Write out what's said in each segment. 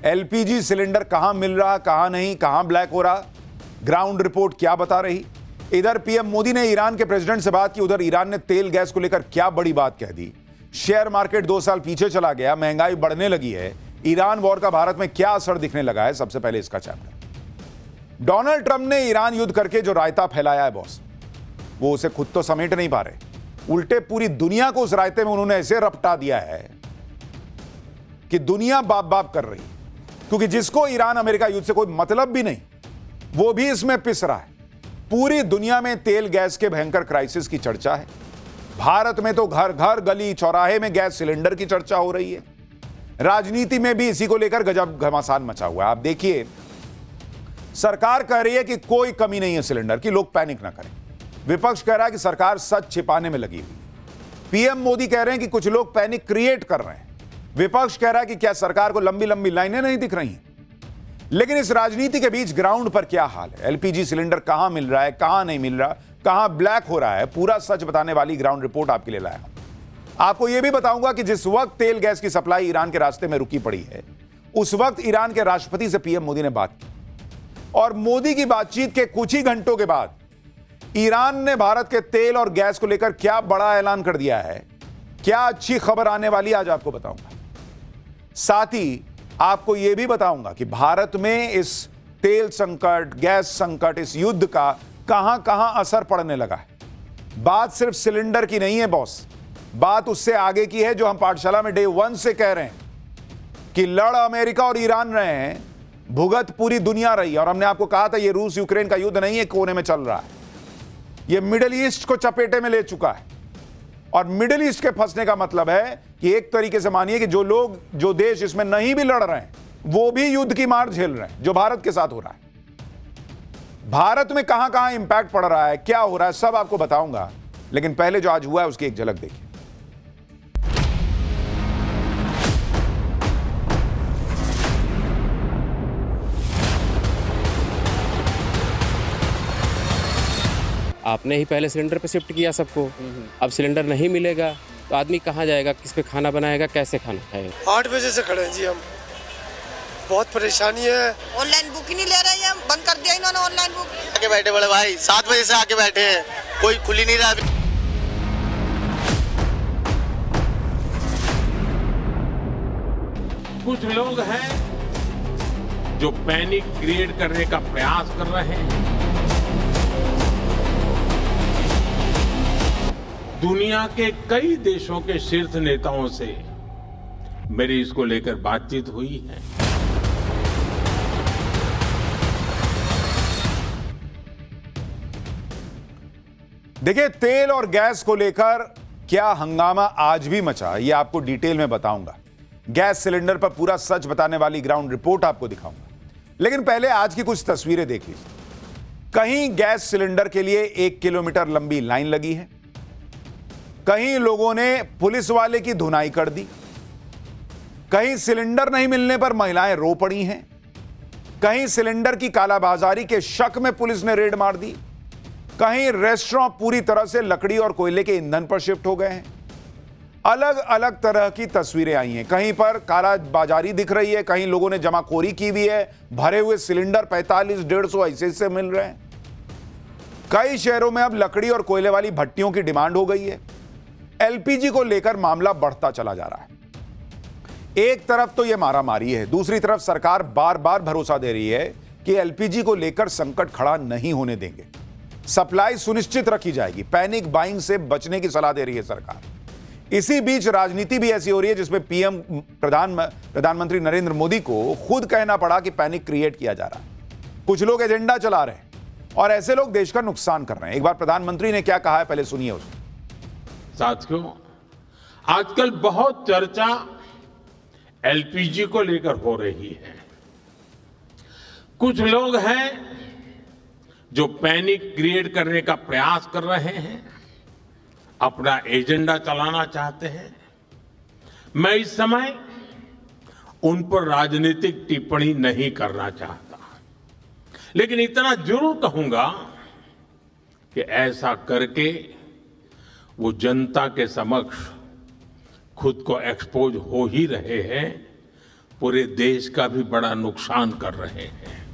LPG cylinder कहां मिल रहा, कहां नहीं, कहां ब्लैक हो रहा, ग्राउंड रिपोर्ट क्या बता रही। इधर पीएम मोदी ने ईरान के प्रेसिडेंट से बात की, उधर ईरान ने तेल गैस को लेकर क्या बड़ी बात कह दी। शेयर मार्केट 2 साल पीछे चला गया, महंगाई बढ़ने लगी है। ईरान वॉर का भारत में क्या असर दिखने लगा है, सबसे पहले इसका चैप्टर। डोनाल्ड ट्रंप ने ईरान युद्ध करके जो रायता फैलाया है बॉस, वो उसे खुद तो समेट नहीं पा रहे, उल्टे पूरी दुनिया को उस रायते में उन्होंने ऐसे रपटा दिया है कि दुनिया बाप बाप कर रही है। क्योंकि जिसको ईरान अमेरिका युद्ध से कोई मतलब भी नहीं, वो भी इसमें पिस रहा है। पूरी दुनिया में तेल गैस के भयंकर क्राइसिस की चर्चा है। भारत में तो घर घर गली चौराहे में गैस सिलेंडर की चर्चा हो रही है। राजनीति में भी इसी को लेकर गजब घमासान मचा हुआ है। आप देखिए, सरकार कह रही है कि कोई कमी नहीं है सिलेंडर की, लोग पैनिक ना करें। विपक्ष कह रहा है कि सरकार सच छिपाने में लगी हुई। पीएम मोदी कह रहे हैं कि कुछ लोग पैनिक क्रिएट कर रहे हैं। विपक्ष कह रहा है कि क्या सरकार को लंबी लंबी लाइनें नहीं दिख रही हैं। लेकिन इस राजनीति के बीच ग्राउंड पर क्या हाल है, एलपीजी सिलेंडर कहां मिल रहा है, कहां नहीं मिल रहा, कहां ब्लैक हो रहा है, पूरा सच बताने वाली ग्राउंड रिपोर्ट आपके लिए लाया। आपको यह भी बताऊंगा कि जिस वक्त तेल गैस की सप्लाई ईरान के रास्ते में रुकी पड़ी है, उस वक्त ईरान के राष्ट्रपति से पीएम मोदी ने बात की, और मोदी की बातचीत के कुछ ही घंटों के बाद ईरान ने भारत के तेल और गैस को लेकर क्या बड़ा ऐलान कर दिया है। क्या अच्छी खबर आने वाली, आज आपको बताऊंगा। साथ ही आपको यह भी बताऊंगा कि भारत में इस तेल संकट, गैस संकट, इस युद्ध का कहां कहां असर पड़ने लगा है। बात सिर्फ सिलेंडर की नहीं है बॉस, बात उससे आगे की है, जो हम पाठशाला में डे 1 से कह रहे हैं कि लड़ अमेरिका और ईरान रहे हैं, भुगत पूरी दुनिया रही है। और हमने आपको कहा था यह रूस यूक्रेन का युद्ध नहीं है, कोने में चल रहा है, यह मिडिल ईस्ट को चपेटे में ले चुका है। और मिडिल ईस्ट के फंसने का मतलब है कि एक तरीके से मानिए कि जो लोग, जो देश इसमें नहीं भी लड़ रहे हैं, वो भी युद्ध की मार झेल रहे हैं, जो भारत के साथ हो रहा है। भारत में कहां कहां इंपैक्ट पड़ रहा है, क्या हो रहा है, सब आपको बताऊंगा। लेकिन पहले जो आज हुआ है उसकी एक झलक देखिए। आपने ही पहले सिलेंडर पे शिफ्ट किया सबको, अब सिलेंडर नहीं मिलेगा तो आदमी कहाँ जाएगा, किस पे खाना बनाएगा, कैसे खाना खाएगा। 8 बजे से खड़े हैं जी, हम बहुत परेशानी है। ऑनलाइन बुक ही नहीं ले रहे हैं, हम बंद कर दिया इन्होंने ऑनलाइन बुक। आके बैठे बड़े भाई, 7 बजे से आके बैठे हैं, कोई खुल ही नहीं रहा। कुछ लोग हैं जो पैनिक क्रिएट करने का प्रयास कर रहे हैं। दुनिया के कई देशों के शीर्ष नेताओं से मेरी इसको लेकर बातचीत हुई है। देखिए, तेल और गैस को लेकर क्या हंगामा आज भी मचा, यह आपको डिटेल में बताऊंगा। गैस सिलेंडर पर पूरा सच बताने वाली ग्राउंड रिपोर्ट आपको दिखाऊंगा। लेकिन पहले आज की कुछ तस्वीरें देख लीजिए। कहीं गैस सिलेंडर के लिए 1 किलोमीटर लंबी लाइन लगी है, कहीं लोगों ने पुलिस वाले की धुनाई कर दी, कहीं सिलेंडर नहीं मिलने पर महिलाएं रो पड़ी हैं, कहीं सिलेंडर की कालाबाजारी के शक में पुलिस ने रेड मार दी, कहीं रेस्टोरेंट पूरी तरह से लकड़ी और कोयले के ईंधन पर शिफ्ट हो गए हैं। अलग अलग तरह की तस्वीरें आई हैं। कहीं पर कालाबाजारी दिख रही है, कहीं लोगों ने जमाखोरी की भी है, भरे हुए सिलेंडर 45-150 ऐसे मिल रहे हैं। कई शहरों में अब लकड़ी और कोयले वाली भट्टियों की डिमांड हो गई है। एलपीजी को लेकर मामला बढ़ता चला जा रहा है। एक तरफ तो यह मारामारी है, दूसरी तरफ सरकार बार बार भरोसा दे रही है कि एलपीजी को लेकर संकट खड़ा नहीं होने देंगे, सप्लाई सुनिश्चित रखी जाएगी, पैनिक बाइंग से बचने की सलाह दे रही है सरकार। इसी बीच राजनीति भी ऐसी हो रही है जिसमें पीएम प्रधानमंत्री नरेंद्र मोदी को खुद कहना पड़ा कि पैनिक क्रिएट किया जा रहा है। कुछ लोग एजेंडा चला रहे हैं और ऐसे लोग देश का नुकसान कर रहे हैं। एक बार प्रधानमंत्री ने क्या कहा है, पहले सुनिए उसको। साथियों, आजकल बहुत चर्चा एलपीजी को लेकर हो रही है। कुछ लोग हैं जो पैनिक क्रिएट करने का प्रयास कर रहे हैं, अपना एजेंडा चलाना चाहते हैं। मैं इस समय उन पर राजनीतिक टिप्पणी नहीं करना चाहता, लेकिन इतना जरूर कहूंगा कि ऐसा करके वो जनता के समक्ष खुद को एक्सपोज हो ही रहे हैं, पूरे देश का भी बड़ा नुकसान कर रहे हैं।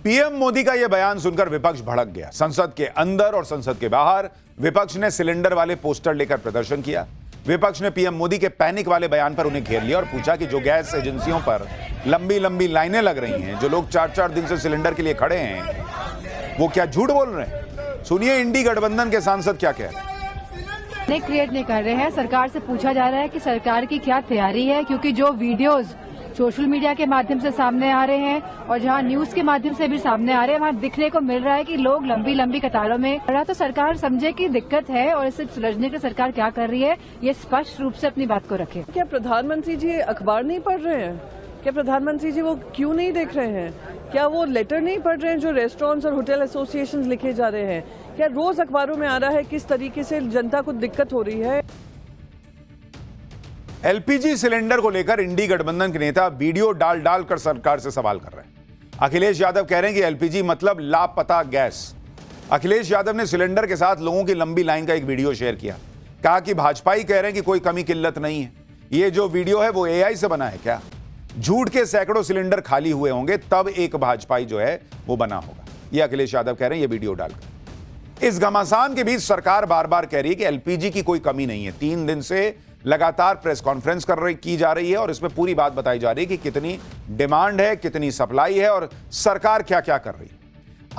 पीएम मोदी का यह बयान सुनकर विपक्ष भड़क गया। संसद के अंदर और संसद के बाहर विपक्ष ने सिलेंडर वाले पोस्टर लेकर प्रदर्शन किया। विपक्ष ने पीएम मोदी के पैनिक वाले बयान पर उन्हें घेर लिया और पूछा कि जो गैस एजेंसियों पर लंबी लंबी लाइनें लग रही हैं, जो लोग 4-4 दिन से सिलेंडर के लिए खड़े हैं, वो क्या झूठ बोल रहे हैं? सुनिए इंडी गठबंधन के सांसद क्या कह रहे हैं। क्रिएट नहीं कर रहे हैं। सरकार से पूछा जा रहा है कि सरकार की क्या तैयारी है, क्योंकि जो वीडियोस सोशल मीडिया के माध्यम से सामने आ रहे हैं और जहां न्यूज के माध्यम से भी सामने आ रहे हैं, वहां दिखने को मिल रहा है कि लोग लंबी लंबी कतारों में खड़ा। तो सरकार समझे कि दिक्कत है और इसे सुलझने के लिए सरकार क्या कर रही है, ये स्पष्ट रूप से अपनी बात को रखे। क्या प्रधानमंत्री जी अखबार नहीं पढ़ रहे हैं? क्या प्रधानमंत्री जी वो क्यों नहीं देख रहे हैं? क्या वो लेटर नहीं पढ़ रहे हैं जो रेस्टोरेंट्स और होटल एसोसिएशंस लिखे जा रहे हैं? क्या रोज अखबारों में आ रहा है किस तरीके से जनता को दिक्कत हो रही है? एलपीजी सिलेंडर को लेकर इंडी गठबंधन के नेता वीडियो डाल कर सरकार से सवाल कर रहे हैं। अखिलेश यादव कह रहे हैं कि एलपीजी मतलब लापता गैस। अखिलेश यादव ने सिलेंडर के साथ लोगों की लंबी लाइन का एक वीडियो शेयर किया। कहा कि भाजपाई कह रहे हैं कि कोई कमी किल्लत नहीं है। ये जो वीडियो है वो एआई से बना है क्या? झूठ के सैकड़ों सिलेंडर खाली हुए होंगे तब एक भाजपाई जो है वो बना होगा। ये अखिलेश यादव कह रहे हैं ये वीडियो डालकर। इस घमासान के बीच सरकार बार बार कह रही है कि एलपीजी की कोई कमी नहीं है। 3 दिन से लगातार प्रेस कॉन्फ्रेंस की जा रही है और इसमें पूरी बात बताई जा रही है कि कितनी डिमांड है, कितनी सप्लाई है और सरकार क्या क्या कर रही है।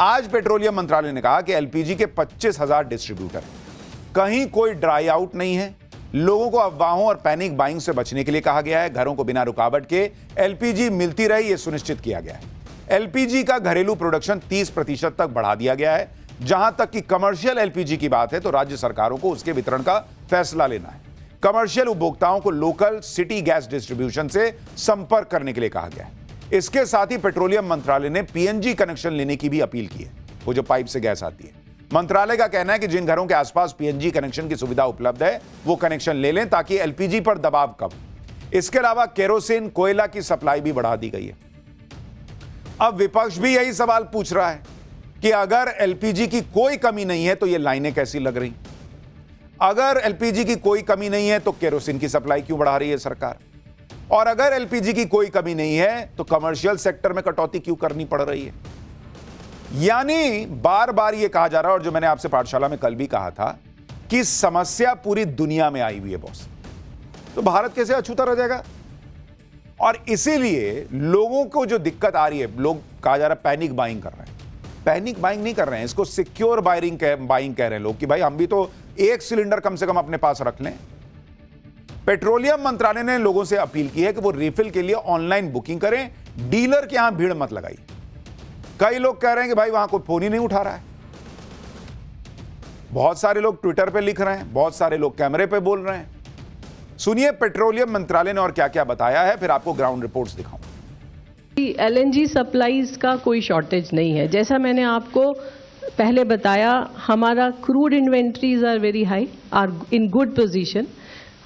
आज पेट्रोलियम मंत्रालय ने कहा कि एलपीजी के 25,000 डिस्ट्रीब्यूटर, कहीं कोई ड्राई आउट नहीं है। लोगों को अफवाहों और पैनिक बाइंग से बचने के लिए कहा गया है। घरों को बिना रुकावट के एलपीजी मिलती रहे, यह सुनिश्चित किया गया है। एलपीजी का घरेलू प्रोडक्शन 30% तक बढ़ा दिया गया है। जहां तक कि कमर्शियल एलपीजी की बात है तो राज्य सरकारों को उसके वितरण का फैसला लेना है। कमर्शियल उपभोक्ताओं को लोकल सिटी गैस डिस्ट्रीब्यूशन से संपर्क करने के लिए कहा गया है। इसके साथ ही पेट्रोलियम मंत्रालय ने पीएनजी कनेक्शन लेने की भी अपील की है, वो जो पाइप से गैस आती है। मंत्रालय का कहना है कि जिन घरों के आसपास पीएनजी कनेक्शन की सुविधा उपलब्ध है वो कनेक्शन ले लें ताकि एलपीजी पर दबाव कम। इसके अलावा केरोसिन, कोयला की सप्लाई भी बढ़ा दी गई है। अब विपक्ष भी यही सवाल पूछ रहा है कि अगर एलपीजी की कोई कमी नहीं है तो ये लाइनें कैसी लग रही? अगर एलपीजी की कोई कमी नहीं है तो केरोसिन की सप्लाई क्यों बढ़ा रही है सरकार? और अगर एलपीजी की कोई कमी नहीं है तो कमर्शियल सेक्टर में कटौती क्यों करनी पड़ रही है? यानी बार बार यह कहा जा रहा है, और जो मैंने आपसे पाठशाला में कल भी कहा था कि समस्या पूरी दुनिया में आई हुई है बॉस, तो भारत कैसे अछूता रह जाएगा? और इसीलिए लोगों को जो दिक्कत आ रही है, लोग कहा जा रहा है पैनिक बाइंग कर रहे हैं। पैनिक बाइंग नहीं कर रहे हैं, इसको सिक्योर बाइंग कह रहे हैं लोग कि भाई हम भी तो एक सिलेंडर कम से कम अपने पास रख लें। पेट्रोलियम मंत्रालय ने लोगों से अपील की है कि वो रिफिल के लिए ऑनलाइन बुकिंग करें, डीलर के यहां भीड़ मत लगाइए। कई लोग कह रहे हैं कि भाई वहां कोई फोन ही नहीं उठा रहा है। बहुत सारे लोग ट्विटर पे लिख रहे हैं, बहुत सारे लोग कैमरे पे बोल रहे हैं। सुनिए पेट्रोलियम मंत्रालय ने और क्या क्या बताया है, फिर आपको ग्राउंड रिपोर्ट्स दिखाऊं। एलएनजी सप्लाईज का कोई शॉर्टेज नहीं है। जैसा मैंने आपको पहले बताया, हमारा crude inventories are very high, are in good position.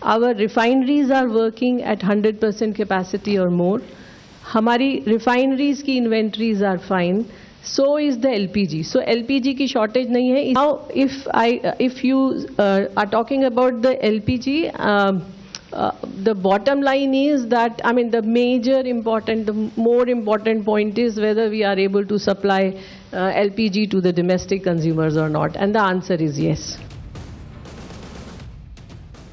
Our refineries are working at 100% capacity और मोर। हमारी रिफाइनरीज की inventories are fine, so is the LPG. So LPG की शॉर्टेज नहीं है। Now if you are talking about the LPG, the bottom line is that, I mean, the more important point is whether we are able to supply LPG to the domestic consumers or not, and the answer is yes.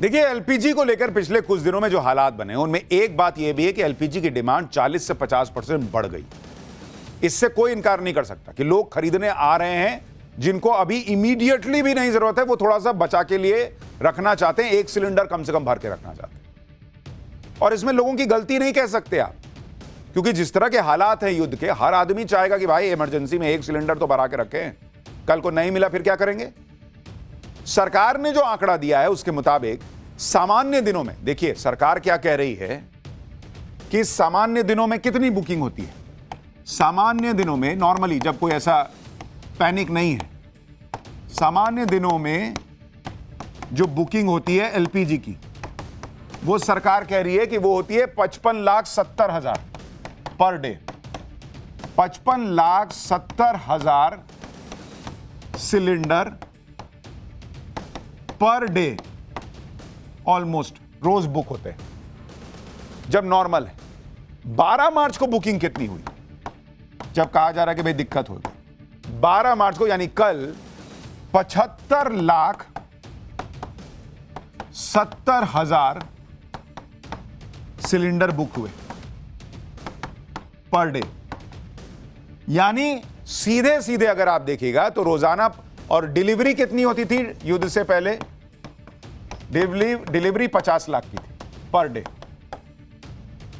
देखिए LPG को लेकर पिछले कुछ दिनों में जो हालात बने उनमें एक बात यह भी है कि एलपीजी की डिमांड 40 से 50% बढ़ गई। इससे कोई इनकार नहीं कर सकता कि लोग खरीदने आ रहे हैं, जिनको अभी इमीडिएटली भी नहीं जरूरत है, वो थोड़ा सा बचा के लिए रखना चाहते हैं, एक सिलेंडर कम से कम भर के रखना चाहते हैं। और इसमें लोगों की गलती नहीं कह सकते आप, क्योंकि जिस तरह के हालात हैं युद्ध के, हर आदमी चाहेगा कि भाई इमरजेंसी में एक सिलेंडर तो भरा के रखें, कल को नहीं मिला फिर क्या करेंगे? सरकार ने जो आंकड़ा दिया है उसके मुताबिक सामान्य दिनों में, देखिए सरकार क्या कह रही है कि सामान्य दिनों में कितनी बुकिंग होती है। सामान्य दिनों में नॉर्मली जब कोई ऐसा पैनिक नहीं है, सामान्य दिनों में जो बुकिंग होती है एलपीजी की, वो सरकार कह रही है कि वो होती है 55,70,000 per day. 55,70,000 cylinder per day almost रोज बुक होते हैं। जब नॉर्मल है। 12 मार्च को बुकिंग कितनी हुई, जब कहा जा रहा है कि भाई दिक्कत होगी। 12 मार्च को यानी कल 75,70,000 सिलेंडर बुक हुए पर डे। यानी सीधे सीधे अगर आप देखिएगा तो रोजाना, और डिलीवरी कितनी होती थी युद्ध से पहले, डिलीवरी 50 लाख की थी पर डे।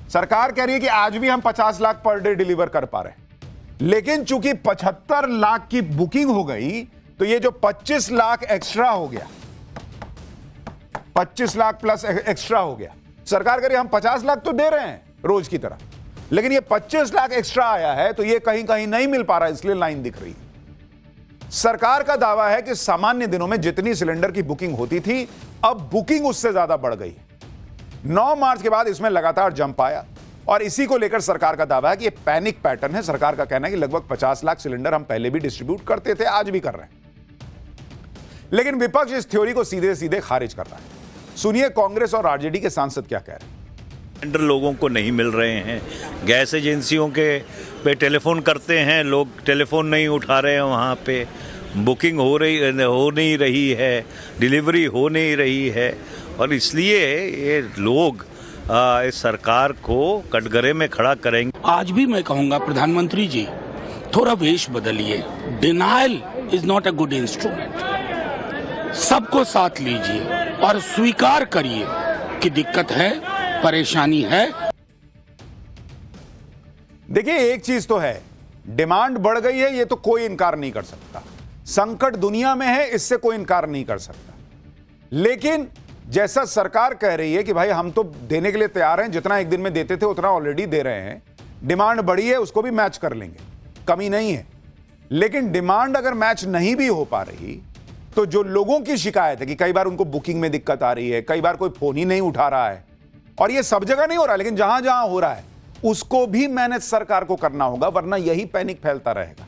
सरकार कह रही है कि आज भी हम 50 लाख पर डे डिलीवर कर पा रहे हैं, लेकिन चूंकि 75 लाख की बुकिंग हो गई तो ये जो 25 लाख एक्स्ट्रा हो गया, 25 लाख प्लस एक्स्ट्रा हो गया। सरकार कह रही है हम 50 लाख तो दे रहे हैं रोज की तरह, लेकिन ये 25 लाख एक्स्ट्रा आया है तो ये कहीं कहीं नहीं मिल पा रहा, इसलिए लाइन दिख रही है। सरकार का दावा है कि सामान्य दिनों में जितनी सिलेंडर की बुकिंग होती थी, अब बुकिंग उससे ज्यादा बढ़ गई। 9 मार्च के बाद इसमें लगातार जंप आया और इसी को लेकर सरकार का दावा है कि ये पैनिक पैटर्न है। सरकार का कहना है कि लगभग 50 लाख सिलेंडर हम पहले भी डिस्ट्रीब्यूट करते थे, आज भी कर रहे हैं। लेकिन विपक्ष इस थ्योरी को सीधे सीधे खारिज कर रहा है। सुनिए कांग्रेस और आरजेडी के सांसद क्या कह रहे हैं। सिलेंडर लोगों को नहीं मिल रहे हैं, गैस एजेंसियों के पे टेलीफोन करते हैं, लोग टेलीफोन नहीं उठा रहे हैं, वहाँ पे बुकिंग हो नहीं रही है, डिलीवरी हो नहीं रही है, और इसलिए ये लोग इस सरकार को कटघरे में खड़ा करेंगे। आज भी मैं कहूँगा प्रधानमंत्री जी थोड़ा वेश बदलिए। Denial is not a good instrument. सबको साथ लीजिए और स्वीकार करिए कि दिक्कत है, परेशानी है। देखिए एक चीज तो है, डिमांड बढ़ गई है, ये तो कोई इनकार नहीं कर सकता। संकट दुनिया में है, इससे कोई इनकार नहीं कर सकता। लेकिन जैसा सरकार कह रही है कि भाई हम तो देने के लिए तैयार हैं, जितना एक दिन में देते थे उतना ऑलरेडी दे रहे हैं, डिमांड बढ़ी है उसको भी मैच कर लेंगे, कमी नहीं है। लेकिन डिमांड अगर मैच नहीं भी हो पा रही तो जो लोगों की शिकायत है कि कई बार उनको बुकिंग में दिक्कत आ रही है, कई बार कोई फोन ही नहीं उठा रहा है, और ये सब जगह नहीं हो रहा, लेकिन जहां जहां हो रहा है उसको भी मैनेज सरकार को करना होगा, वरना यही पैनिक फैलता रहेगा।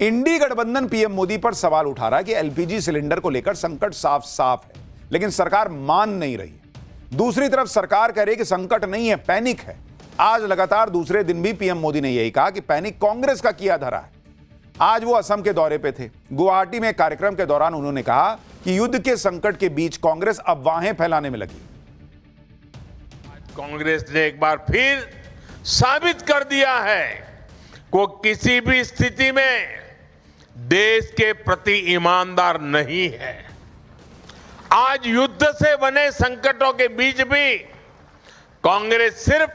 इंडी गठबंधन पीएम मोदी पर सवाल उठा रहा है कि एलपीजी सिलेंडर को लेकर संकट साफ साफ है, लेकिन सरकार मान नहीं रही है। दूसरी तरफ सरकार कह रही है कि संकट नहीं है, पैनिक है। आज लगातार दूसरे दिन भी पीएम मोदी ने यही कहा कि पैनिक कांग्रेस का किया धरा है। आज वो असम के दौरे पे थे। गुवाहाटी में एक कार्यक्रम के दौरान उन्होंने कहा कि युद्ध के संकट के बीच कांग्रेस अफवाहें फैलाने में लगी। कांग्रेस ने एक बार फिर साबित कर दिया है कि किसी भी स्थिति में देश के प्रति ईमानदार नहीं है। आज युद्ध से बने संकटों के बीच भी कांग्रेस सिर्फ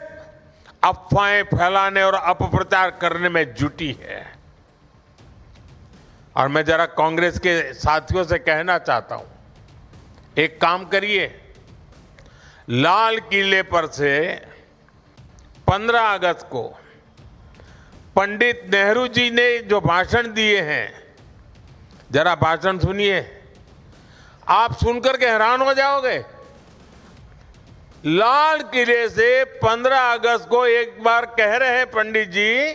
अफवाहें फैलाने और अपप्रचार करने में जुटी है। और मैं जरा कांग्रेस के साथियों से कहना चाहता हूं, एक काम करिए, लाल किले पर से 15 अगस्त को पंडित नेहरू जी ने जो भाषण दिए हैं, जरा भाषण सुनिए, आप सुनकर के हैरान हो जाओगे। लाल किले से 15 अगस्त को एक बार कह रहे हैं पंडित जी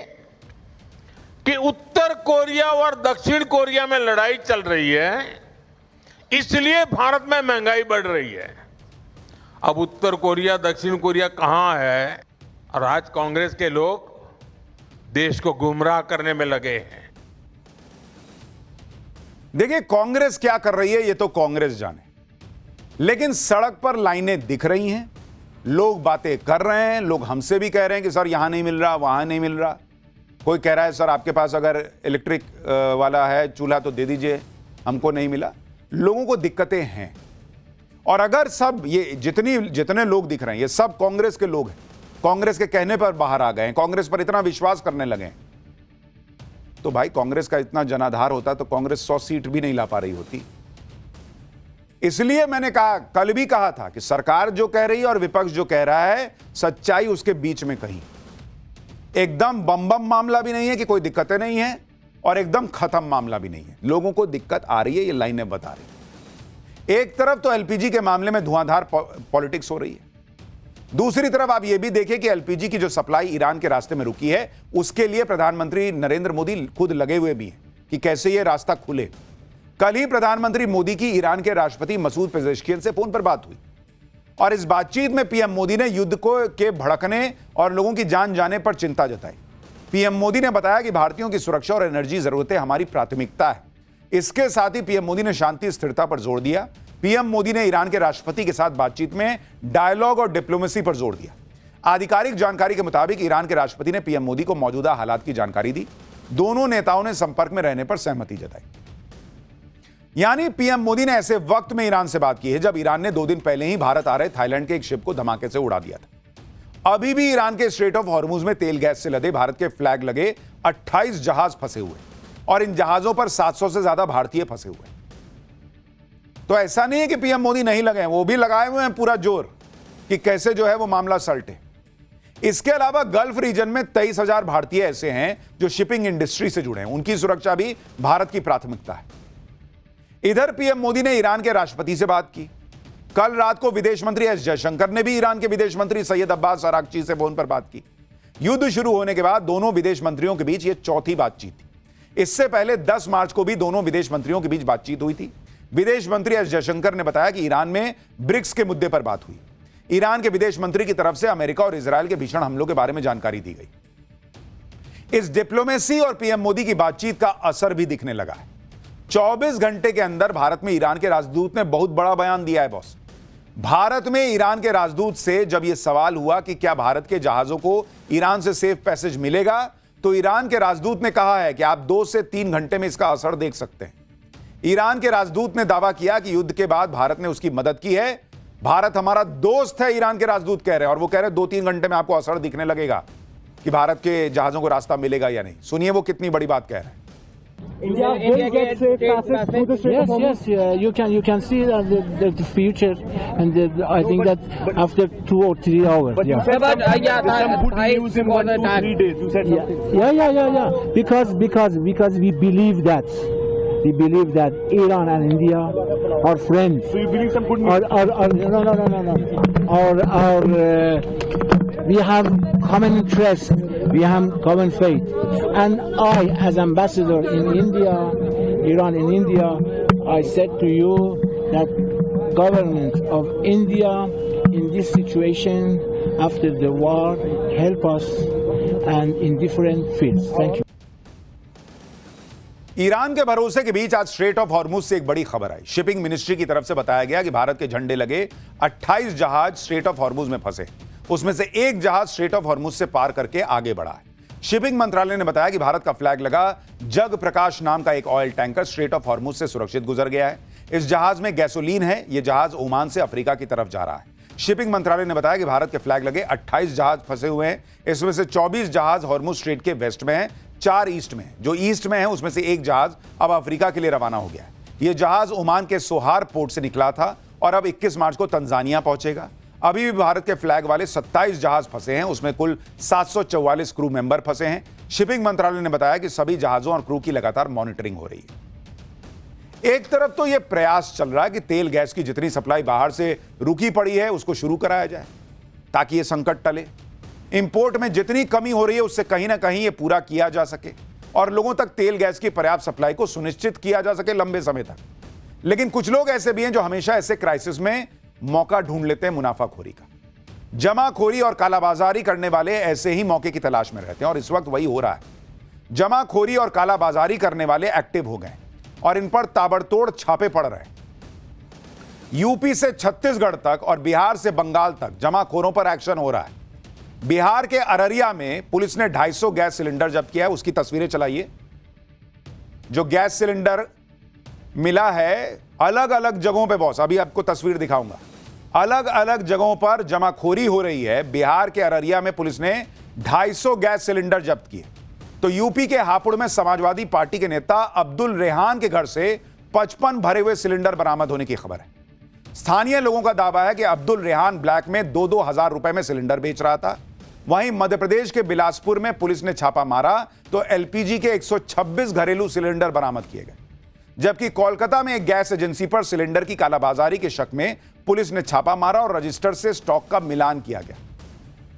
कि उत्तर कोरिया और दक्षिण कोरिया में लड़ाई चल रही है, इसलिए भारत में महंगाई बढ़ रही है। अब उत्तर कोरिया दक्षिण कोरिया कहां है, और आज कांग्रेस के लोग देश को गुमराह करने में लगे हैं। देखिए कांग्रेस क्या कर रही है ये तो कांग्रेस जाने, लेकिन सड़क पर लाइनें दिख रही हैं, लोग बातें कर रहे हैं, लोग हमसे भी कह रहे हैं कि सर यहां नहीं मिल रहा, वहां नहीं मिल रहा। कोई कह रहा है सर आपके पास अगर इलेक्ट्रिक वाला है चूल्हा तो दे दीजिए, हमको नहीं मिला। लोगों को दिक्कतें हैं, और अगर सब ये जितने लोग दिख रहे हैं ये सब कांग्रेस के लोग हैं, कांग्रेस के कहने पर बाहर आ गए हैं, कांग्रेस पर इतना विश्वास करने लगे हैं, तो भाई कांग्रेस का इतना जनाधार होता तो कांग्रेस 100 सीट भी नहीं ला पा रही होती। इसलिए मैंने कहा, कल भी कहा था कि सरकार जो कह रही है और विपक्ष जो कह रहा है, सच्चाई उसके बीच में कहीं। एकदम बम मामला भी नहीं है कि कोई दिक्कतें नहीं है, और एकदम खत्म मामला भी नहीं है। लोगों को दिक्कत आ रही है, ये लाइनें बता रही है। एक तरफ तो एलपीजी के मामले में धुआंधार पॉलिटिक्स हो रही है, दूसरी तरफ आप ये भी देखिए कि एलपीजी की जो सप्लाई ईरान के रास्ते में रुकी है, उसके लिए प्रधानमंत्री नरेंद्र मोदी खुद लगे हुए भी हैं कि कैसे ये रास्ता खुले। कल ही प्रधानमंत्री मोदी की ईरान के राष्ट्रपति मसूद पेजेश्कियन से फोन पर बात हुई। और इस बातचीत में पीएम मोदी ने युद्ध के भड़कने और लोगों की जान जाने पर चिंता जताई। पीएम मोदी ने बताया कि भारतीयों की सुरक्षा और एनर्जी जरूरतें हमारी प्राथमिकता है। इसके साथ ही पीएम मोदी ने शांति स्थिरता पर जोर दिया। पीएम मोदी ने ईरान के राष्ट्रपति के साथ बातचीत में डायलॉग और डिप्लोमेसी पर जोर दिया। आधिकारिक जानकारी के मुताबिक ईरान के राष्ट्रपति ने पीएम मोदी को मौजूदा हालात की जानकारी दी। दोनों नेताओं ने संपर्क में रहने पर सहमति जताई। यानी पीएम मोदी ने ऐसे वक्त में ईरान से बात की है जब ईरान ने 2 दिन पहले ही भारत आ रहे थाईलैंड के एक शिप को धमाके से उड़ा दिया था। अभी भी ईरान के स्ट्रेट ऑफ हॉर्मुज में तेल गैस से लदे भारत के फ्लैग लगे 28 जहाज फंसे हुए और इन जहाजों पर 700 से ज्यादा भारतीय फंसे हुए। तो ऐसा नहीं है कि पीएम मोदी नहीं लगे हैं, वो भी लगाए हुए हैं पूरा जोर कि कैसे जो है वो मामला सलटे। इसके अलावा गल्फ रीजन में 23,000 भारतीय ऐसे हैं जो शिपिंग इंडस्ट्री से जुड़े हैं। उनकी सुरक्षा भी भारत की प्राथमिकता है। इधर पीएम मोदी ने ईरान के राष्ट्रपति से बात की। कल रात को विदेश मंत्री एस जयशंकर ने भी ईरान के विदेश मंत्री सैयद अब्बास अरागची से फोन पर बात की। युद्ध शुरू होने के बाद दोनों विदेश मंत्रियों के बीच यह चौथी बातचीत थी। इससे पहले 10 मार्च को भी दोनों विदेश मंत्रियों के बीच बातचीत हुई थी। विदेश मंत्री एस जयशंकर ने बताया कि ईरान में ब्रिक्स के मुद्दे पर बात हुई। ईरान के विदेश मंत्री की तरफ से अमेरिका और इजरायल के भीषण हमलों के बारे में जानकारी दी गई। इस डिप्लोमेसी और पीएम मोदी की बातचीत का असर भी दिखने लगा है। 24 घंटे के अंदर भारत में ईरान के राजदूत ने बहुत बड़ा बयान दिया है बॉस। भारत में ईरान के राजदूत से जब यह सवाल हुआ कि क्या भारत के जहाजों को ईरान से सेफ पैसेज मिलेगा, तो ईरान के राजदूत ने कहा है कि आप 2 से 3 घंटे में इसका असर देख सकते हैं। ईरान के राजदूत ने दावा किया कि युद्ध के बाद भारत ने उसकी मदद की है। भारत हमारा दोस्त है, ईरान के राजदूत कह रहे हैं, और वो कह रहे हैं 2-3 घंटे में आपको असर दिखने लगेगा कि भारत के जहाजों को रास्ता मिलेगा या नहीं। सुनिए वो कितनी बड़ी बात कह रहे हैं। India will get safe passage through the Strait of Hormuz. Yes, you can see the future, and I think that after 2 or 3 hours. But you said some good news in 1 to 3 days. You said something. Yeah. Because we believe that. We believe that Iran and India are friends. So you believe some good news? No. We have common interest. We have common faith. And I, as ambassador in India, Iran in India, I said to you that government of India in this situation after the war help us and in different fields. Thank you. Iran के भरोसे के बीच आज straight of Hormuz से एक बड़ी खबर आई। Shipping ministry की तरफ से बताया गया कि भारत के झंडे लगे 28 जहाज स्ट्रेट ऑफ हॉर्मुज में फंसे। उसमें से एक जहाज स्ट्रेट ऑफ हॉर्मुज से पार करके आगे बढ़ा है। शिपिंग मंत्रालय ने बताया कि भारत का फ्लैग लगा जग प्रकाश नाम का एक oil tanker straight of Hormuz से सुरक्षित गुजर गया है। इस जहाज में गैसोलीन है। यह जहाज ओमान से अफ्रीका की तरफ जा रहा है। शिपिंग मंत्रालय ने बताया कि भारत के फ्लैग लगे 28 जहाज फंसे हुए हैं। इसमें से 24 जहाज हॉर्मुज स्ट्रेट के वेस्ट में है, 4 ईस्ट में। जो ईस्ट में है उसमें से एक जहाज अब अफ्रीका के लिए रवाना हो गया है। यह जहाज ओमान के सोहार पोर्ट से निकला था और अब 21 मार्च को तंजानिया पहुंचेगा। अभी भी भारत के फ्लैग वाले 27 जहाज फंसे हैं। उसमें कुल 744 क्रू मेंबर फंसे हैं। शिपिंग मंत्रालय ने बताया कि सभी जहाजों और क्रू की लगातार मॉनिटरिंग हो रही है। एक तरफ तो यह प्रयास चल रहा है कि तेल गैस की जितनी सप्लाई बाहर से रुकी पड़ी है उसको शुरू कराया जाए ताकि यह संकट टले। इंपोर्ट में जितनी कमी हो रही है उससे कहीं ना कहीं यह पूरा किया जा सके और लोगों तक तेल गैस की पर्याप्त सप्लाई को सुनिश्चित किया जा सके लंबे समय तक। लेकिन कुछ लोग ऐसे भी हैं जो हमेशा ऐसे क्राइसिस में मौका ढूंढ लेते हैं मुनाफाखोरी का। जमाखोरी और कालाबाजारी करने वाले ऐसे ही मौके की तलाश में रहते हैं और इस वक्त वही हो रहा है। जमाखोरी और कालाबाजारी करने वाले एक्टिव हो गए और इन पर ताबड़तोड़ छापे पड़ रहे हैं। यूपी से छत्तीसगढ़ तक और बिहार से बंगाल तक जमाखोरों पर एक्शन हो रहा है। बिहार के अररिया में पुलिस ने 250 गैस सिलेंडर जब्त किया है। उसकी तस्वीरें चलाइए। जो गैस सिलेंडर मिला है अलग अलग जगहों पे बॉस, अभी आपको तस्वीर दिखाऊंगा। अलग अलग जगहों पर जमाखोरी हो रही है। बिहार के अररिया में पुलिस ने 250 गैस सिलेंडर जब्त किए। तो यूपी के हापुड़ में समाजवादी पार्टी के नेता अब्दुल रेहान के घर से 55 भरे हुए सिलेंडर बरामद होने की खबर है। स्थानीय लोगों का दावा है कि अब्दुल रेहान ब्लैक में 2-2 हजार रुपए में सिलेंडर बेच रहा था। वहीं मध्य प्रदेश के बिलासपुर में पुलिस ने छापा मारा तो एलपीजी के 126 घरेलू सिलेंडर बरामद किए गए। जबकि कोलकाता में एक गैस एजेंसी पर सिलेंडर की कालाबाजारी के शक में पुलिस ने छापा मारा और रजिस्टर से स्टॉक का मिलान किया गया।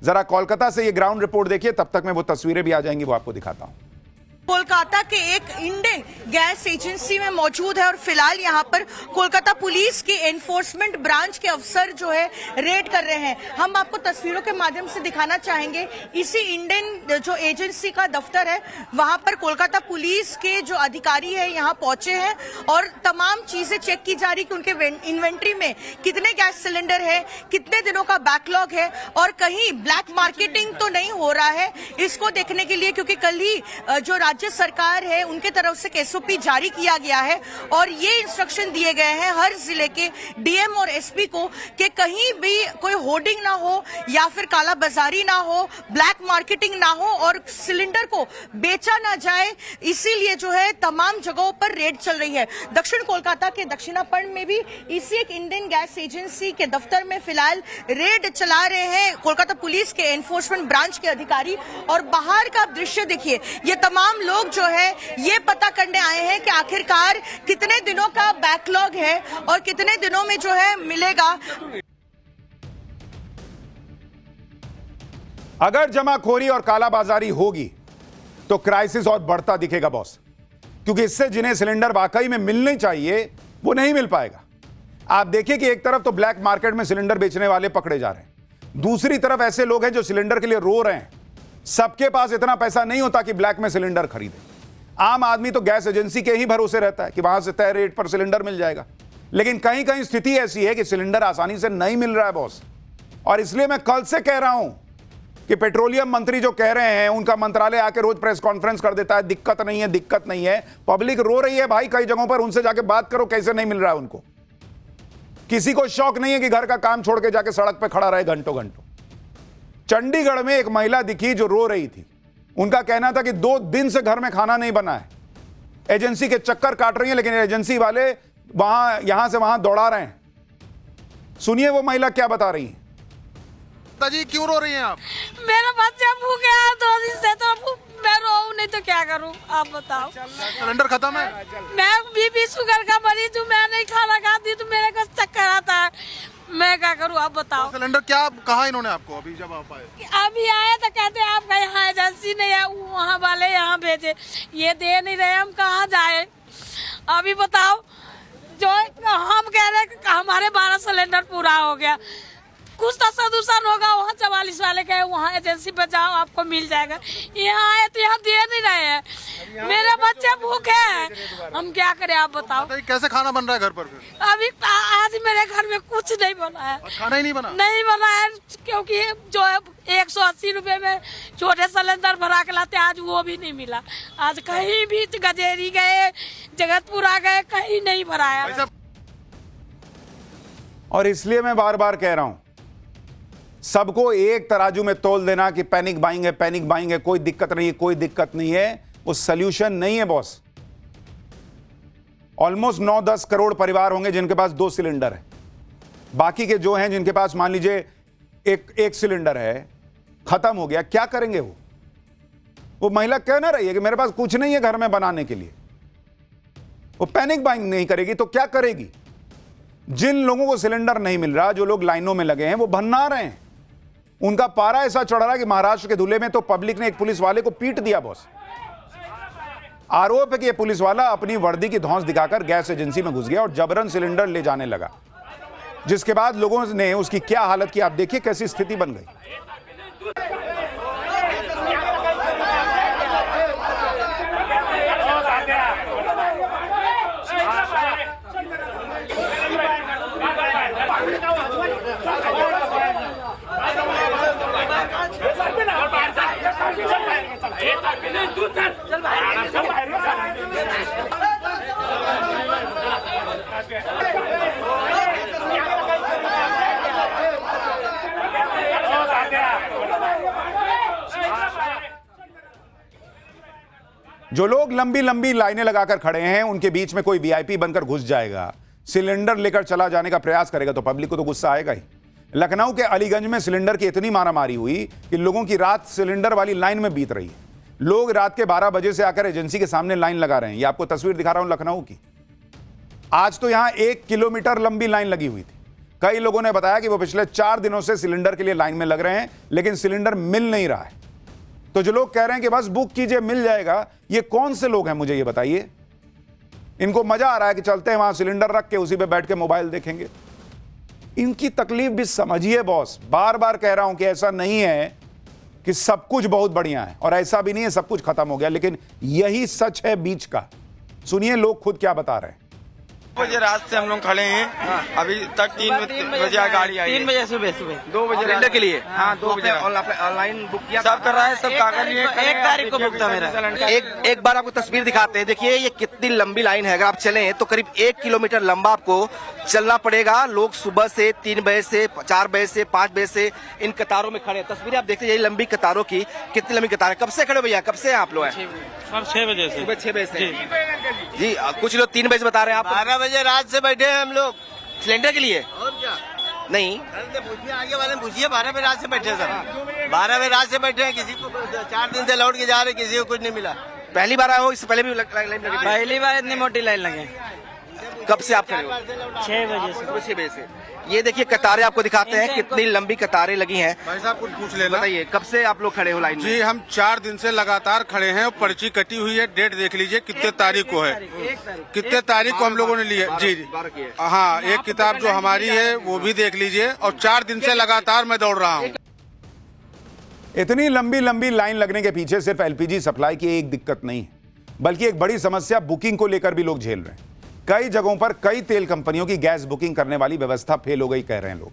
जरा कोलकाता से ये ग्राउंड रिपोर्ट देखिए, तब तक में वो तस्वीरें भी आ जाएंगी, वो आपको दिखाता हूं। कोलकाता के एक इंडियन गैस एजेंसी में मौजूद है और फिलहाल यहाँ पर कोलकाता पुलिस के एनफोर्समेंट ब्रांच के अफसर जो है रेड कर रहे हैं। हम आपको तस्वीरों के माध्यम से दिखाना चाहेंगे। इसी इंडियन जो एजेंसी का दफ्तर है वहां पर कोलकाता पुलिस के जो अधिकारी है यहाँ पहुंचे हैं और तमाम चीजें चेक की जा रही कि उनके इन्वेंट्री में कितने गैस सिलेंडर है, कितने दिनों का बैकलॉग है और कहीं ब्लैक मार्केटिंग तो नहीं हो रहा है, इसको देखने के लिए, क्योंकि कल ही जो राज्य सरकार है उनके तरफ से एसओपी जारी किया गया है और ये इंस्ट्रक्शन दिए गए हैं हर जिले के डीएम और एसपी को कि कहीं भी कोई होर्डिंग ना हो या फिर काला बाजारी ना हो, ब्लैक मार्केटिंग ना हो और सिलेंडर को बेचा ना जाए। इसीलिए जो है तमाम जगहों पर रेड चल रही है। दक्षिण कोलकाता के दक्षिणापर्ण में भी इसी एक इंडियन गैस एजेंसी के दफ्तर में फिलहाल रेड चला रहे हैं कोलकाता पुलिस के एनफोर्समेंट ब्रांच के अधिकारी। और बाहर का दृश्य देखिए, ये तमाम लोग जो है ये पता करने आए हैं कि आखिरकार कितने दिनों का बैकलॉग है और कितने दिनों में जो है मिलेगा। अगर जमाखोरी और कालाबाजारी होगी तो क्राइसिस और बढ़ता दिखेगा बॉस, क्योंकि इससे जिन्हें सिलेंडर वाकई में मिलने चाहिए वो नहीं मिल पाएगा। आप देखिए कि एक तरफ तो ब्लैक मार्केट में सिलेंडर बेचने वाले पकड़े जा रहे हैं, दूसरी तरफ ऐसे लोग हैं जो सिलेंडर के लिए रो रहे हैं। सबके पास इतना पैसा नहीं होता कि ब्लैक में सिलेंडर खरीदे। आम आदमी तो गैस एजेंसी के ही भरोसे रहता है कि वहां से तय रेट पर सिलेंडर मिल जाएगा, लेकिन कहीं कहीं स्थिति ऐसी है कि सिलेंडर आसानी से नहीं मिल रहा है बॉस। और इसलिए मैं कल से कह रहा हूं कि पेट्रोलियम मंत्री जो कह रहे हैं, उनका मंत्रालय आके रोज प्रेस कॉन्फ्रेंस कर देता है, दिक्कत नहीं है, दिक्कत नहीं है। पब्लिक रो रही है भाई कई जगहों पर, उनसे जाके बात करो कैसे नहीं मिल रहा है उनको। किसी को शौक नहीं है कि घर का काम छोड़ के जाके सड़क पर खड़ा रहे घंटों घंटों। चंडीगढ़ में एक महिला दिखी जो रो रही थी। उनका कहना था कि 2 दिन से घर में खाना नहीं बना है, एजेंसी के चक्कर काट रही है, लेकिन एजेंसी वाले यहां से वहां दौड़ा रहे हैं। सुनिए वो महिला क्या बता रही है। जी क्यों रो रही हैं आप? मेरा बच्चा भूखे है 2 दिन से, तो मैं रोऊं नहीं तो क्या करूं, आप बताओ। सिलेंडर खत्म है? मैं बीपी शुगर का मरीज हूँ, मैं नहीं खाना खाती तो मेरे को चक्कर आता है, मैं क्या करूं, आप बताओ। सिलेंडर क्या कहा इन्होंने आपको अभी जब आप आए? अभी आए तो कहते हैं आपका यहाँ एजेंसी नहीं है, वहाँ वाले यहाँ भेजे, ये दे नहीं रहे, हम कहाँ जाए अभी बताओ। जो हम कह रहे हैं हमारे 12 सिलेंडर पूरा हो गया, कुछ तो सदूषण होगा, वहाँ 44 वाले कहे वहाँ एजेंसी पे जाओ आपको मिल जाएगा, यहाँ आए तो यहाँ दे नहीं रहे हैं, मेरे बच्चे भूखे हैं, हम क्या करें आप बताओ। कैसे खाना बन रहा है घर पर फिर? अभी आज मेरे घर में कुछ नहीं बना है, खाना ही नहीं बना? नहीं बना है, क्योंकि जो 180 रुपए में छोटे सिलेंडर भरा के लाते, आज वो भी नहीं मिला। आज कहीं भी गजेरी गए, जगतपुरा गए, कहीं नहीं भराया। और इसलिए मैं बार बार कह रहा हूं, सबको एक तराजू में तोल देना कि पैनिक बाइंग है, पैनिक बाइंग है, कोई दिक्कत नहीं है, कोई दिक्कत नहीं है, वो सल्यूशन नहीं है बॉस। ऑलमोस्ट 9-10 करोड़ परिवार होंगे जिनके पास 2 सिलेंडर है। बाकी के जो हैं जिनके पास मान लीजिए एक सिलेंडर है, खत्म हो गया, क्या करेंगे वो महिला कह ना रही है कि मेरे पास कुछ नहीं है घर में बनाने के लिए। वो पैनिक बाइंग नहीं करेगी तो क्या करेगी? जिन लोगों को सिलेंडर नहीं मिल रहा, जो लोग लाइनों में लगे हैं, वो भन्ना रहे हैं। उनका पारा ऐसा चढ़ रहा है कि महाराष्ट्र के धुले में तो पब्लिक ने एक पुलिस वाले को पीट दिया बॉस। आरोप है कि यह पुलिस वाला अपनी वर्दी की धौंस दिखाकर गैस एजेंसी में घुस गया और जबरन सिलेंडर ले जाने लगा, जिसके बाद लोगों ने उसकी क्या हालत की आप देखिए, कैसी स्थिति बन गई। जो लोग लंबी लंबी लाइनें लगाकर खड़े हैं, उनके बीच में कोई वीआईपी बनकर घुस जाएगा, सिलेंडर लेकर चला जाने का प्रयास करेगा तो पब्लिक को तो गुस्सा आएगा ही। लखनऊ के अलीगंज में सिलेंडर की इतनी मारामारी हुई कि लोगों की रात सिलेंडर वाली लाइन में बीत रही है। लोग रात के 12 बजे से आकर एजेंसी के सामने लाइन लगा रहे हैं। ये आपको तस्वीर दिखा रहा हूं लखनऊ की। आज तो यहां 1 किलोमीटर लंबी लाइन लगी हुई थी। कई लोगों ने बताया कि वो पिछले 4 दिनों से सिलेंडर के लिए लाइन में लग रहे हैं, लेकिन सिलेंडर मिल नहीं रहा है। तो जो लोग कह रहे हैं कि बस बुक कीजिए मिल जाएगा, ये कौन से लोग हैं मुझे ये बताइए? इनको मजा आ रहा है कि चलते हैं वहां सिलेंडर रख के उसी पे बैठ के मोबाइल देखेंगे। इनकी तकलीफ भी समझिए बॉस। बार बार कह रहा हूं कि ऐसा नहीं है कि सब कुछ बहुत बढ़िया है, और ऐसा भी नहीं है सब कुछ खत्म हो गया, लेकिन यही सच है बीच का। सुनिए लोग खुद क्या बता रहे हैं। 2 बजे रात से हम लोग खड़े हैं, अभी तक 3 बजे गाड़ी आई। 3 बजे सुबह 2 बजे सिलेंडर के लिए। हाँ 2 बजे ऑनलाइन बुक किया, सब कर रहा है, सब कागज। 1 तारीख को बुक था मेरा। एक बार आपको तस्वीर दिखाते हैं, देखिए ये कितनी लंबी लाइन है। अगर आप चलें तो करीब 1 किलोमीटर लंबा आपको चलना पड़ेगा। लोग सुबह से 3 बजे से 4 बजे से 5 बजे से इन कतारों में खड़े हैं। तस्वीरें आप देखते हैं, यही लंबी कतारों की, कितनी लंबी कतार है। कब से खड़े भैया, कब से आप लोग हैं? सर 6 बजे से, सुबह 6 बजे से जी। कुछ लोग 3 बजे से बता रहे हैं, आप 12 बजे रात से बैठे हैं हम लोग सिलेंडर के लिए। और क्या नहीं आगे वाले पूछिए, 12 बजे रात से बैठे सर, 12 बजे रात से बैठे हैं। किसी को 4 दिन से लौट के जा रहे, किसी को कुछ नहीं मिला। पहली बार आए हो, इससे पहले भी लाइन लगी? पहली बार इतनी मोटी लाइन लगे। कब से आप खड़े हो? 6 बजे से। 6 बजे से। ये देखिए कतारें आपको दिखाते हैं, कितनी लंबी कतारें लगी हैं। भाई साहब कुछ पूछ लेना। बताइए कब से आप लोग खड़े हो लाइन में? जी हम 4 दिन से लगातार खड़े हैं, पर्ची कटी हुई है। डेट देख लीजिए कितने तारीख को है, कितने तारीख को हम लोगों ने लिए। जी हाँ, एक किताब जो हमारी है वो भी देख लीजिए। और 4 दिन से लगातार मैं दौड़ रहा हूँ। इतनी लंबी लंबी लाइन लगने के पीछे सिर्फ एलपीजी सप्लाई की एक दिक्कत नहीं है, बल्कि एक बड़ी समस्या बुकिंग को लेकर भी लोग झेल रहे हैं। कई जगहों पर कई तेल कंपनियों की गैस बुकिंग करने वाली व्यवस्था फेल हो गई कह रहे हैं लोग।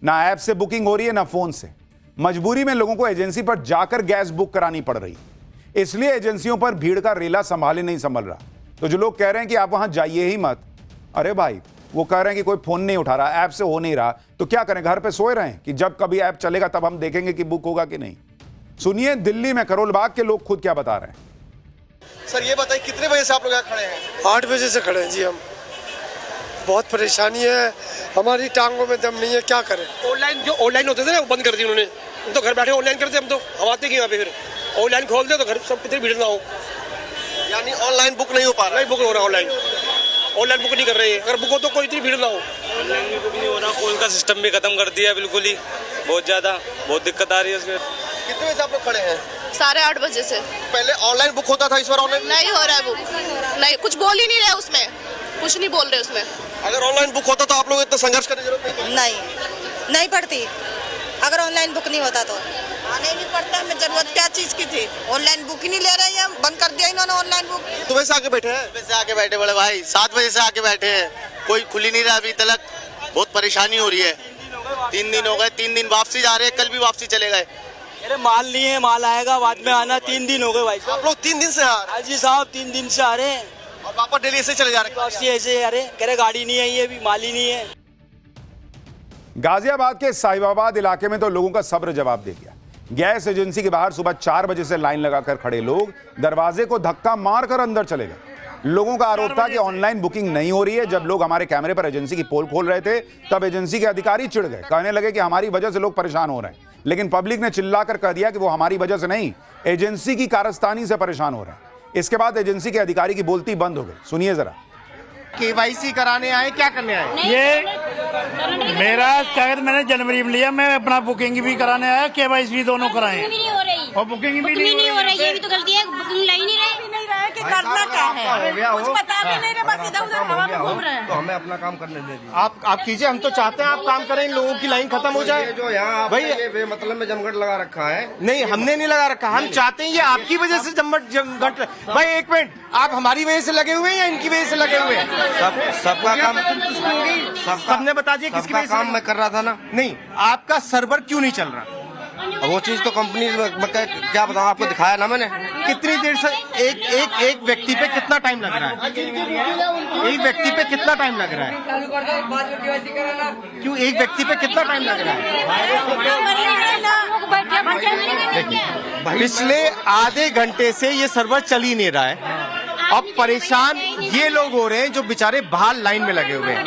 ना ऐप से बुकिंग हो रही है ना फोन से। मजबूरी में लोगों को एजेंसी पर जाकर गैस बुक करानी पड़ रही है। इसलिए एजेंसियों पर भीड़ का रेला संभाले नहीं संभल रहा। तो जो लोग कह रहे हैं कि आप वहां जाइए ही मत, अरे भाई वो कह रहे हैं कि कोई फोन नहीं उठा रहा, ऐप से हो नहीं रहा, तो क्या करें, घर पे सोए रहें कि जब कभी ऐप चलेगा तब हम देखेंगे कि बुक होगा कि नहीं? सुनिए दिल्ली में करोल बाग के लोग खुद क्या बता रहे हैं। सर ये बताइए कितने बजे से आप लोग यहाँ खड़े हैं? 8 बजे से खड़े हैं जी। हम बहुत परेशानी है, हमारी टांगों में दम नहीं है, क्या करें। ऑनलाइन होते थे ना, वो बंद कर दिए उन्होंने। हम तो घर बैठे ऑनलाइन करते, हम तो हम आते यहाँ पे, फिर ऑनलाइन खोल दे तो घर सब कितनी भीड़ ना हो। यानी ऑनलाइन बुक नहीं हो पा रहा? नहीं बुक हो रहा, ऑनलाइन बुक नहीं कर रहे हैं। अगर बुक हो तो कोई इतनी भीड़ ना हो। ऑनलाइन बुक नहीं हो रहा, कॉल का सिस्टम भी खत्म कर दिया बिल्कुल ही, बहुत ज्यादा, बहुत दिक्कत आ रही है उसमें। कितने बजे से आप लोग खड़े हैं? 8:30 बजे से। पहले ऑनलाइन बुक होता था, इस बार ऑनलाइन नहीं हो रहा है बुक। नहीं, कुछ बोल ही नहीं रहे उसमें, कुछ नहीं बोल रहे उसमें। अगर ऑनलाइन बुक होता तो आप लोग इतना संघर्ष करने की जरूरत नहीं पड़ती। अगर ऑनलाइन बुक नहीं होता तो आने नहीं पड़ता। हमें जरूरत क्या चीज की थी? ऑनलाइन बुक ही नहीं ले रहे हैं, बंद कर दिया इन्होंने ऑनलाइन बुक। सुबह से आके बैठे हैं? सुबह से आके बैठे बड़े भाई, 7 बजे से आके बैठे हैं, कोई खुल ही नहीं रहा अभी तक। बहुत परेशानी हो रही है। 3 दिन हो गए, 3 दिन वापसी जा रहे हैं, कल भी वापसी चले गए। अरे माल नहीं है, माल आएगा बाद में आना। 3 दिन हो गए भाई साहब। आप लोग 3 दिन से आ रहे हैं? जी साहब 3 दिन से आ रहे हैं, और वापस दिल्ली से चले जा रहे हैं? वापसी ऐसे आ रहे, कह रहे गाड़ी नहीं आई है, अभी माल ही नहीं है। गाजियाबाद के साहिबाबाद इलाके में तो लोगों का सब्र जवाब दे गया। गैस एजेंसी के बाहर सुबह 4 बजे से लाइन लगाकर खड़े लोग दरवाजे को धक्का मारकर अंदर चले गए। लोगों का आरोप था कि ऑनलाइन बुकिंग नहीं हो रही है। जब लोग हमारे कैमरे पर एजेंसी की पोल खोल रहे थे तब एजेंसी के अधिकारी चिढ़ गए, कहने लगे कि हमारी वजह से लोग परेशान हो रहे हैं। लेकिन पब्लिक ने चिल्लाकर कह दिया कि वो हमारी वजह से नहीं, एजेंसी की कारस्तानी से परेशान हो रहे हैं। इसके बाद एजेंसी के अधिकारी की बोलती बंद हो गई। सुनिए जरा। केवाईसी कराने आए, क्या करने आए? ये मेरा कागज मैंने जनवरी में लिया, मैं अपना बुकिंग भी कराने आया, केवाईसी भी दोनों कराए और बुकिंग भी नहीं हो रही। ये भी तो गलती है, बुकिंग लाई नहीं रहे कि करना क्या है, कुछ पता भी नहीं रहे, बस इधर उधर हवा में घूम रहे हैं। तो हमें अपना काम करने दीजिए। आप कीजिए, हम तो चाहते हैं आप काम करें, इन लोगों की लाइन खत्म हो जाए। जो यहाँ भाई मतलब में जमघट लगा रखा है। नहीं, हमने नहीं लगा रखा, हम चाहते हैं ये आपकी वजह से जमघट। भाई एक मिनट, आप हमारी वजह से लगे हुए हैं या इनकी वजह से लगे हुए हैं? सबका काम सबने बता दिया किसकी वजह से काम मैं कर रहा था ना। नहीं, आपका सर्वर क्यों नहीं चल रहा? वो चीज तो कंपनी क्या बताऊं आपको, दिखाया ना मैंने। कितनी देर से एक व्यक्ति पे कितना टाइम लग रहा है? एक व्यक्ति पे कितना टाइम लग रहा है? क्यों एक व्यक्ति पे कितना टाइम लग रहा है? पिछले आधे घंटे से ये सर्वर चल ही नहीं रहा है। अब परेशान ये लोग हो रहे हैं जो बेचारे बाहर लाइन में लगे हुए हैं।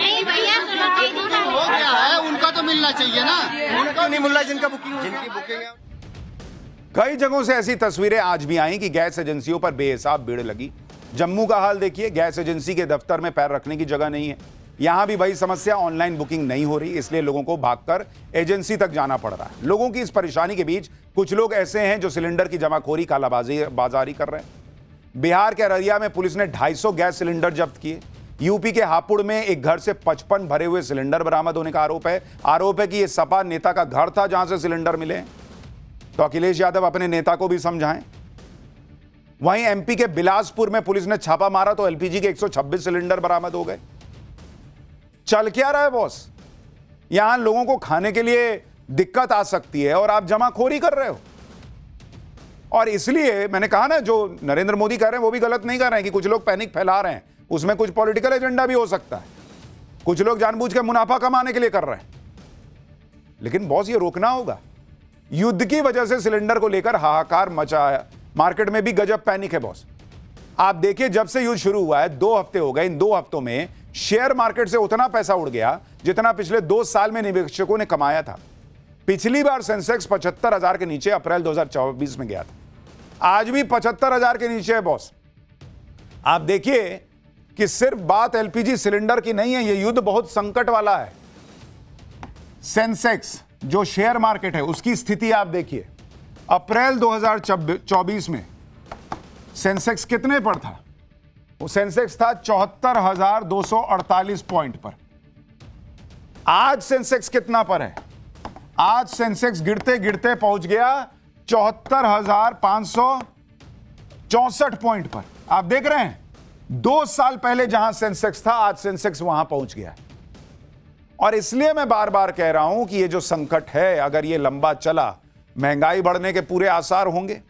उनका तो मिलना चाहिए ना। उनका नहीं मिल रहा, जिनकी बुकिंग है। कई जगहों से ऐसी तस्वीरें आज भी आई कि गैस एजेंसियों पर बेहिसाब भीड़ लगी। जम्मू का हाल देखिए, गैस एजेंसी के दफ्तर में पैर रखने की जगह नहीं है। यहां भी वही समस्या, ऑनलाइन बुकिंग नहीं हो रही, इसलिए लोगों को भागकर एजेंसी तक जाना पड़ रहा है। लोगों की इस परेशानी के बीच कुछ लोग ऐसे हैं जो सिलेंडर की जमाखोरी, कालाबाजारी कर रहे हैं। बिहार के अररिया में पुलिस ने 250 गैस सिलेंडर जब्त किए। यूपी के हापुड़ में एक घर से 55 भरे हुए सिलेंडर बरामद होने का आरोप है कि यह सपा नेता का घर था जहां से सिलेंडर मिले। तो अखिलेश यादव अपने नेता को भी समझाएं। वहीं एमपी के बिलासपुर में पुलिस ने छापा मारा तो एलपीजी के 126 सिलेंडर बरामद हो गए। चल क्या रहा है बॉस? यहां लोगों को खाने के लिए दिक्कत आ सकती है और आप जमाखोरी कर रहे हो। और इसलिए मैंने कहा ना, जो नरेंद्र मोदी कह रहे हैं वो भी गलत नहीं कर रहे हैं कि कुछ लोग पैनिक फैला रहे हैं, उसमें कुछ पॉलिटिकल एजेंडा भी हो सकता है। कुछ लोग जानबूझ के मुनाफा कमाने के लिए कर रहे हैं। लेकिन बॉस, ये रोकना होगा। युद्ध की वजह से सिलेंडर को लेकर हाहाकार मचा है, मार्केट में भी गजब पैनिक है बॉस। आप देखिए, जब से युद्ध शुरू हुआ है 2 हफ्ते हो गए, इन 2 हफ्तों में शेयर मार्केट से उतना पैसा उड़ गया जितना पिछले 2 साल में निवेशकों ने कमाया था। पिछली बार सेंसेक्स 75,000 के नीचे अप्रैल 2024 में गया था। आज भी 75,000 के नीचे है बॉस। आप देखिए कि सिर्फ बात एलपीजी सिलेंडर की नहीं है, यह युद्ध बहुत संकट वाला है। सेंसेक्स जो शेयर मार्केट है उसकी स्थिति आप देखिए। अप्रैल 2024 में सेंसेक्स कितने पर था? वो सेंसेक्स था 74,248 पॉइंट पर। आज सेंसेक्स कितना पर है? आज सेंसेक्स गिरते गिरते पहुंच गया 74,564 पॉइंट पर। आप देख रहे हैं, 2 साल पहले जहां सेंसेक्स था आज सेंसेक्स वहां पहुंच गया। और इसलिए मैं बार बार कह रहा हूं कि ये जो संकट है, अगर ये लंबा चला, महंगाई बढ़ने के पूरे आसार होंगे।